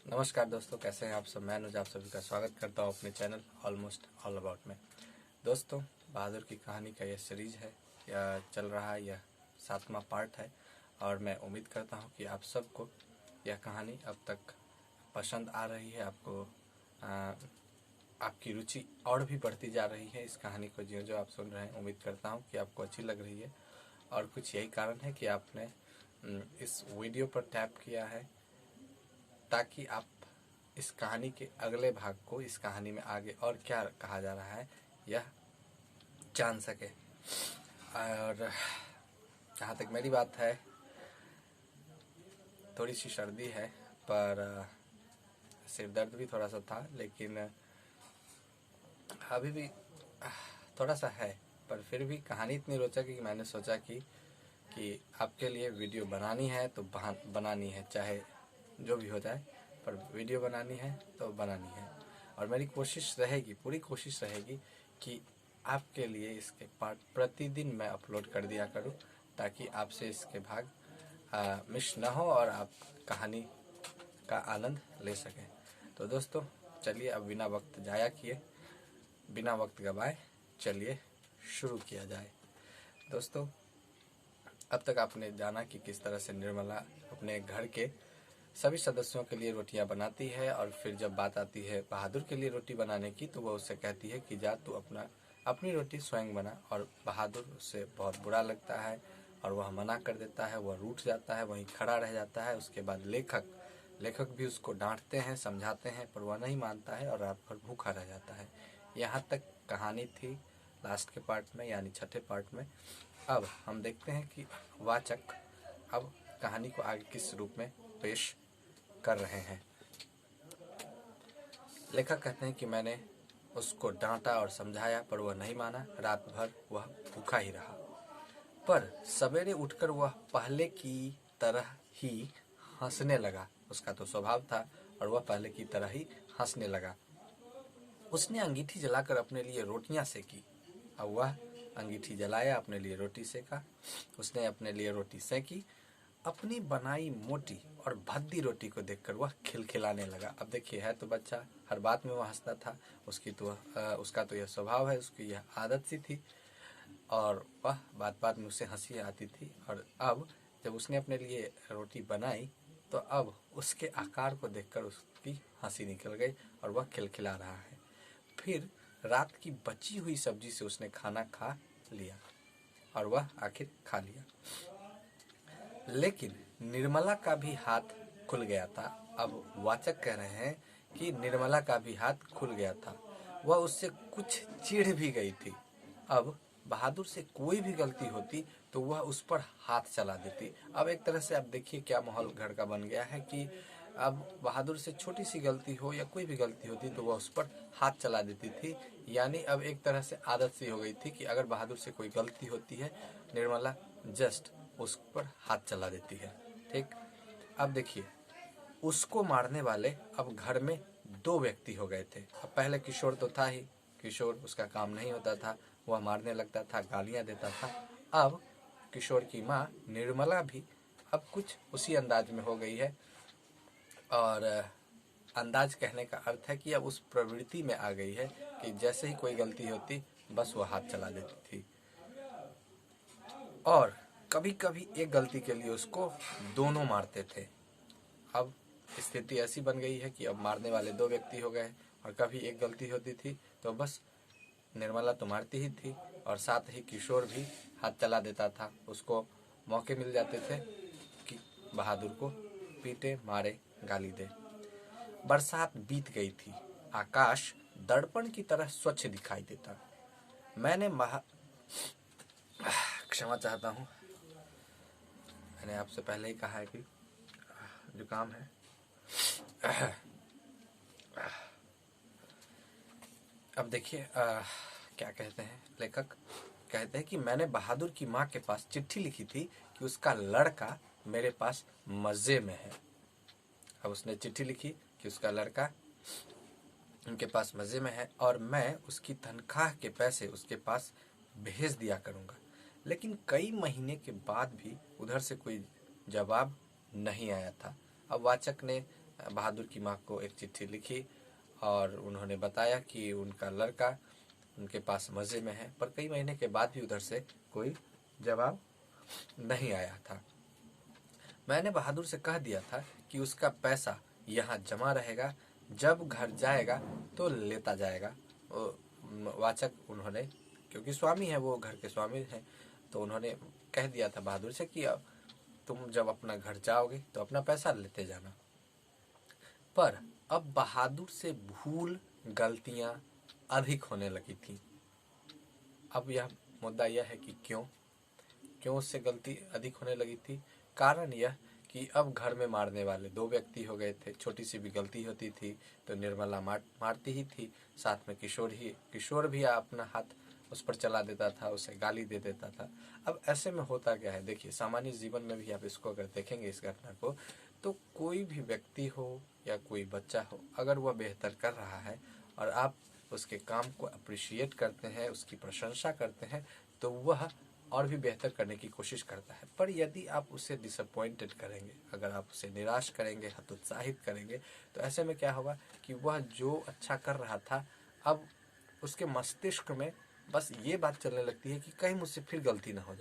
नमस्कार दोस्तों, कैसे हैं आप सब। मैं अनुज आप सभी का स्वागत करता हूं अपने चैनल ऑलमोस्ट ऑल अबाउट में। दोस्तों, बहादुर की कहानी का यह सीरीज है, यह चल रहा है, यह 7वां पार्ट है और मैं उम्मीद करता हूं कि आप सबको यह कहानी अब तक पसंद आ रही है। आपको आपकी रुचि और भी बढ़ती जा रही है इस कहानी को जो आप सुन रहे हैं। उम्मीद करता हूँ कि आपको अच्छी लग रही है और कुछ यही कारण है कि आपने इस वीडियो पर टैप किया है ताकि आप इस कहानी के अगले भाग को, इस कहानी में आगे और क्या कहा जा रहा है, यह जान सके। और जहाँ तक मेरी बात है, थोड़ी सी सर्दी है पर सिर दर्द भी थोड़ा सा था, लेकिन अभी भी थोड़ा सा है। पर फिर भी कहानी इतनी रोचक है कि मैंने सोचा कि आपके लिए वीडियो बनानी है तो बनानी है, चाहे जो भी हो जाए, पर वीडियो बनानी है तो बनानी है। और मेरी कोशिश रहेगी, पूरी कोशिश रहेगी कि आपके लिए इसके पार्ट प्रतिदिन मैं अपलोड कर दिया करूं, ताकि आपसे इसके भाग मिस न हो और आप कहानी का आनंद ले सकें। तो दोस्तों, चलिए अब बिना वक्त जाया किए, बिना वक्त गवाए, चलिए शुरू किया जाए। दोस्तों, अब तक आपने जाना कि किस तरह से निर्मला अपने घर के सभी सदस्यों के लिए रोटियां बनाती है, और फिर जब बात आती है बहादुर के लिए रोटी बनाने की तो वह उससे कहती है कि जा तू अपनी रोटी स्वयं बना। और बहादुर उससे बहुत बुरा लगता है और वह मना कर देता है, वह रूठ जाता है, वहीं खड़ा रह जाता है। उसके बाद लेखक भी उसको डांटते हैं, समझाते हैं, पर वह नहीं मानता है और रात भर भूखा रह जाता है। यहाँ तक कहानी थी लास्ट के पार्ट में, यानी छठे पार्ट में। अब हम देखते हैं कि वाचक अब कहानी को आगे किस रूप में पेश कर रहे हैं। लेखक कहते हैं कि मैंने उसको डांटा और समझाया पर वह नहीं माना। रात भर वह भूखा ही रहा, पर सवेरे उठकर वह पहले की तरह ही हंसने लगा। उसका तो स्वभाव था और वह पहले की तरह ही हंसने लगा। उसने अंगीठी जलाकर अपने लिए रोटियां सेकी। अब वह अंगीठी जलाया, अपने लिए रोटी सेका। उसने अपने लिए रोटी सेकी। अपनी बनाई मोटी और भद्दी रोटी को देखकर वह खिलखिलाने लगा। अब देखिए, है तो बच्चा, हर बात में वह हंसता था। उसका तो यह स्वभाव है, उसकी यह आदत सी थी और वह बात बात में उसे हंसी आती थी। और अब जब उसने अपने लिए रोटी बनाई तो अब उसके आकार को देखकर उसकी हंसी निकल गई और वह खिलखिला रहा है। फिर रात की बची हुई सब्जी से उसने खाना खा लिया और वह आखिर खा लिया। लेकिन निर्मला का भी हाथ खुल गया था। अब वाचक कह रहे हैं कि निर्मला का भी हाथ खुल गया था। वह उससे कुछ चिढ़ भी गई थी। अब बहादुर से कोई भी गलती होती तो वह उस पर हाथ चला देती। अब एक तरह से आप देखिए क्या माहौल घर का बन गया है कि अब बहादुर से छोटी सी गलती हो या कोई भी गलती होती तो वह उस पर हाथ चला देती थी। यानी अब एक तरह से आदत सी हो गई थी कि अगर बहादुर से कोई गलती होती है, निर्मला जस्ट उस पर हाथ चला देती है। ठीक, अब देखिए, उसको मारने वाले अब घर में 2 व्यक्ति हो गए थे। अब पहले किशोर तो था ही, किशोर उसका काम नहीं होता था, वह मारने लगता था, गालियां देता था। अब किशोर की माँ निर्मला भी अब कुछ उसी अंदाज में हो गई है। और अंदाज कहने का अर्थ है कि अब उस प्रवृत्ति में आ गई है कि जैसे ही कोई गलती होती बस वह हाथ चला देती थी। और कभी कभी एक गलती के लिए उसको दोनों मारते थे। अब स्थिति ऐसी बन गई है कि अब मारने वाले 2 व्यक्ति हो गए और कभी एक गलती होती थी तो बस निर्मला तो मारती ही थी और साथ ही किशोर भी हाथ चला देता था। उसको मौके मिल जाते थे कि बहादुर को पीटे, मारे, गाली दे। बरसात बीत गई थी। आकाश दर्पण की तरह स्वच्छ दिखाई देता। मैंने क्षमा चाहता हूँ, मैंने आपसे पहले ही कहा है कि जुकाम है। अब देखिए क्या कहते हैं लेखक। कहते हैं कि मैंने बहादुर की माँ के पास चिट्ठी लिखी थी कि उसका लड़का मेरे पास मजे में है। अब उसने चिट्ठी लिखी कि उसका लड़का उनके पास मजे में है और मैं उसकी तनख्वाह के पैसे उसके पास भेज दिया करूंगा। लेकिन कई महीने के बाद भी उधर से कोई जवाब नहीं आया था। अब वाचक ने बहादुर की माँ को एक चिट्ठी लिखी और उन्होंने बताया कि उनका लड़का उनके पास मज़े में है, पर कई महीने के बाद भी उधर से कोई जवाब नहीं आया था। मैंने बहादुर से कह दिया था कि उसका पैसा यहाँ जमा रहेगा, जब घर जाएगा तो लेता जाएगा। वाचक उन्होंने, क्योंकि स्वामी है वो, घर के स्वामी हैं, तो उन्होंने कह दिया था बहादुर से कि अब तुम जब अपना घर जाओगे तो अपना पैसा लेते जाना। पर अब बहादुर से भूल गलतियां अधिक होने लगी थी। अब यह मुद्दा यह है कि क्यों उससे गलती अधिक होने लगी थी। कारण यह कि अब घर में मारने वाले 2 व्यक्ति हो गए थे। छोटी सी भी गलती होती थी तो निर्मला मारती ही थी, साथ में किशोर भी अपना हाथ उस पर चला देता था, उसे गाली दे देता था। अब ऐसे में होता क्या है, देखिए सामान्य जीवन में भी आप इसको अगर देखेंगे इस घटना को, तो कोई भी व्यक्ति हो या कोई बच्चा हो, अगर वह बेहतर कर रहा है और आप उसके काम को अप्रिशिएट करते हैं, उसकी प्रशंसा करते हैं, तो वह और भी बेहतर करने की कोशिश करता है। पर यदि आप उसे डिसअपॉइंटेड करेंगे, अगर आप उसे निराश करेंगे, हतोत्साहित करेंगे, तो ऐसे में क्या होगा कि वह जो अच्छा कर रहा था, अब उसके मस्तिष्क में बस ये बात चलने लगती है कि कहीं मुझसे फिर गलती ना हो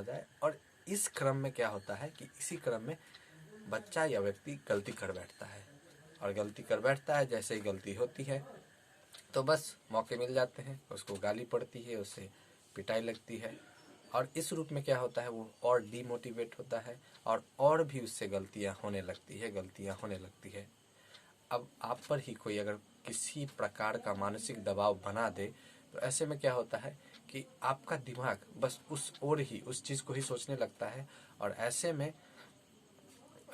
जाए। और इस क्रम में क्या होता है कि इसी क्रम में बच्चा या व्यक्ति गलती कर बैठता है, और गलती कर बैठता है, जैसे ही गलती होती है तो बस मौके मिल जाते हैं, उसको गाली पड़ती है, उसे पिटाई लगती है, और इस रूप में क्या होता है, वो और डीमोटिवेट होता है और भी उससे गलतियां होने लगती है। अब आप पर ही कोई अगर किसी प्रकार का मानसिक दबाव बना दे, तो ऐसे में क्या होता है कि आपका दिमाग बस उस चीज़ को ही सोचने लगता है, और ऐसे में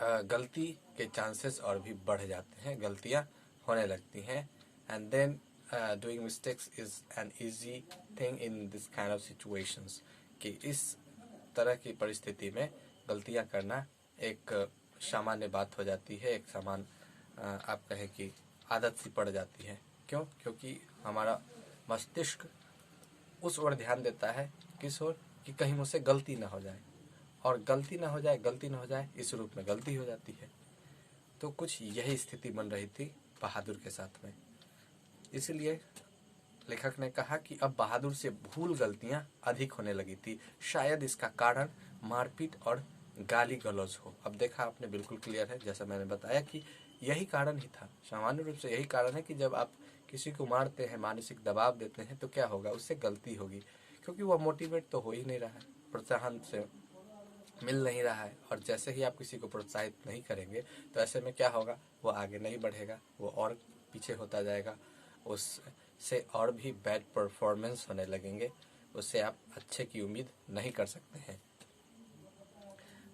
गलती के चांसेस और भी बढ़ जाते हैं, गलतियां होने लगती हैं। And then doing mistakes is an easy thing in this kind of situations, कि इस तरह की परिस्थिति में गलतियां करना एक सामान्य बात हो जाती है, एक आप कहें कि आदत सी पड़ जाती है। क्योंकि हमारा मस्तिष्क उस ओर ध्यान देता है, किस ओर, कि कहीं मुझसे गलती ना हो जाए, और गलती ना हो जाए इस रूप में गलती हो जाती है। तो कुछ यही स्थिति बन रही थी बहादुर के साथ में। इसलिए लेखक ने कहा कि अब बहादुर से भूल गलतियां अधिक होने लगी थी। शायद इसका कारण मारपीट और गाली गलौज हो। अब देखा आपने, बिल्कुल क्लियर है, जैसा मैंने बताया कि यही कारण ही था, सामान्य रूप से यही कारण है कि जब आप किसी को मारते हैं, मानसिक दबाव देते हैं, तो क्या होगा, उससे गलती होगी, क्योंकि वह मोटिवेट तो हो ही नहीं रहा है, प्रोत्साहन से मिल नहीं रहा है। और जैसे ही आप किसी को प्रोत्साहित नहीं करेंगे, तो ऐसे में क्या होगा, वो आगे नहीं बढ़ेगा, वो और पीछे होता जाएगा, उससे और भी बैड परफॉर्मेंस होने लगेंगे, उससे आप अच्छे की उम्मीद नहीं कर सकते हैं।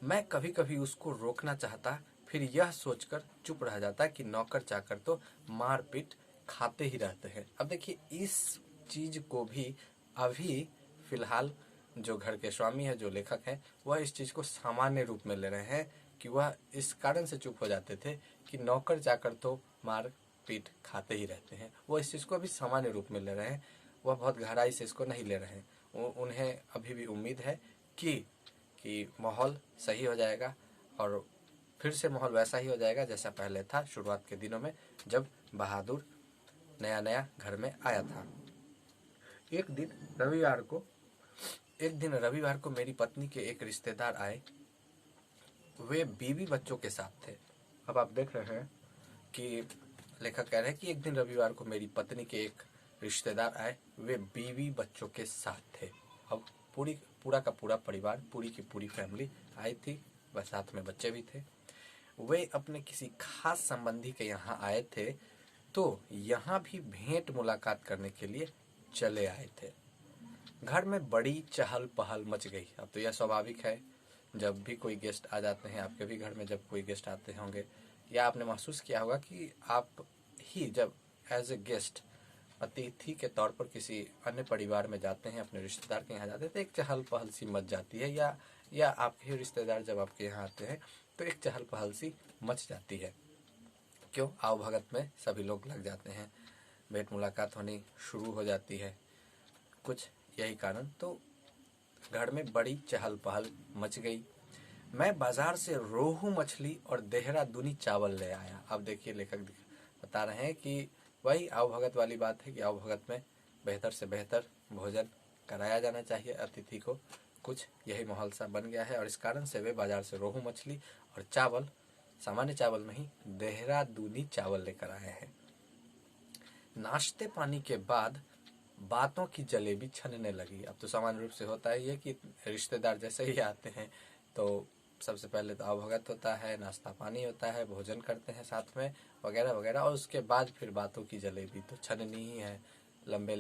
मैं कभी कभी उसको रोकना चाहता, फिर यह सोचकर चुप रह जाता कि नौकर चाकर तो मारपीट खाते ही रहते हैं। अब देखिए, इस चीज को भी अभी फिलहाल जो घर के स्वामी है, जो लेखक है, वह इस चीज को सामान्य रूप में ले रहे हैं, कि वह इस कारण से चुप हो जाते थे कि नौकर चाकर तो मार पीट खाते ही रहते हैं। वो इस चीज को अभी सामान्य रूप में ले रहे हैं, वह बहुत गहराई से इसको नहीं ले रहे हैं। उन्हें अभी भी उम्मीद है कि माहौल सही हो जाएगा, और फिर से माहौल वैसा ही हो जाएगा जैसा पहले था, शुरुआत के दिनों में, जब बहादुर नया नया घर में आया था। एक दिन रविवार को मेरी पत्नी के एक रिश्तेदार आए। वे बीवी बच्चों के साथ थे। अब आप देख रहे हैं कि लेखक कह रहे हैं कि एक दिन रविवार को मेरी पत्नी के एक रिश्तेदार आए, वे बीवी बच्चों के साथ थे। अब पूरा का पूरा परिवार, पूरी की पूरी फैमिली आई थी, वह साथ में बच्चे भी थे। वे अपने किसी खास संबंधी के यहाँ आए थे, तो यहाँ भी भेंट मुलाकात करने के लिए चले आए थे। घर में बड़ी चहल पहल मच गई। अब तो यह स्वाभाविक है, जब भी कोई गेस्ट आ जाते हैं, आपके भी घर में जब कोई गेस्ट आते होंगे, या आपने महसूस किया होगा कि आप ही जब एज ए गेस्ट, अतिथि के तौर पर किसी अन्य परिवार में जाते हैं, अपने रिश्तेदार के यहाँ जाते हैं, तो एक चहल पहल सी मच जाती है, या आपके ही रिश्तेदार जब आपके यहाँ आते हैं तो एक चहल पहल सी मच जाती है। क्यों, आओ भगत में सभी लोग लग जाते हैं, भेंट मुलाकात होनी शुरू हो जाती है, कुछ यही कारण। तो घर में बड़ी चहल पहल मच गई। मैं बाजार से रोहू मछली और देहरादूनी चावल ले आया। अब देखिए लेखक बता रहे हैं कि वही आओ भगत वाली बात है कि आओ भगत में बेहतर से बेहतर भोजन कराया जाना चाहिए अतिथि को। कुछ यही माहौल सा बन गया है और इस कारण से वे बाजार से रोहू मछली और चावल, सामान्य चावल नहीं, देहरादूनी चावल लेकर आए हैं। नाश्ते पानी के बाद बातों की जलेबी छनने लगी। अब तो सामान्य रूप से होता है ये कि रिश्तेदार जैसे ही आते हैं तो सबसे पहले तो आवभगत होता है, नाश्ता पानी होता है, भोजन करते हैं साथ में वगैरह वगैरह, और उसके बाद फिर बातों की जलेबी तो छननी ही है। लंबे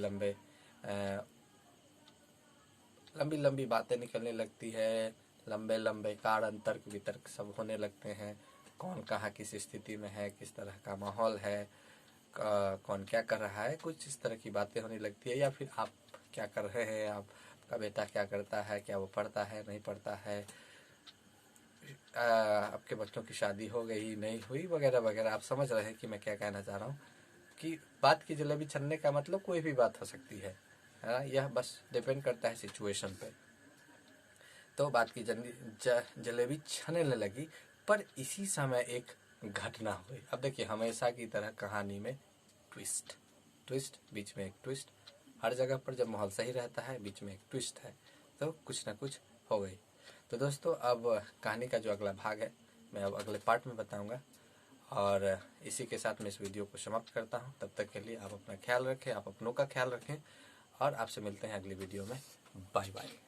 लंबी बातें निकलने लगती है, लंबे लंबे कारण तर्क वितर्क सब होने लगते हैं। कौन कहाँ किस स्थिति में है, किस तरह का माहौल है, कौन क्या कर रहा है, कुछ इस तरह की बातें होने लगती है। या फिर आप क्या कर रहे हैं, आपका बेटा क्या करता है, क्या वो पढ़ता है नहीं पढ़ता है, आपके बच्चों की शादी हो गई नहीं हुई वगैरह वगैरह। आप समझ रहे हैं कि मैं क्या कहना चाह रहा हूँ कि बात की जलेबी छनने का मतलब कोई भी बात हो सकती है ना, यह बस डिपेंड करता है सिचुएशन पे। तो बात की जलेबी छनने लगी, पर इसी समय एक घटना हुई। अब देखिए हमेशा की तरह कहानी में ट्विस्ट, बीच में एक ट्विस्ट। हर जगह पर जब माहौल सही रहता है बीच में एक ट्विस्ट है, तो कुछ ना कुछ हो गई। तो दोस्तों अब कहानी का जो अगला भाग है मैं अब अगले पार्ट में बताऊंगा, और इसी के साथ मैं इस वीडियो को समाप्त करता हूं। तब तक के लिए आप अपना ख्याल रखें, आप अपनों का ख्याल रखें, और आपसे मिलते हैं अगली वीडियो में। Bye bye.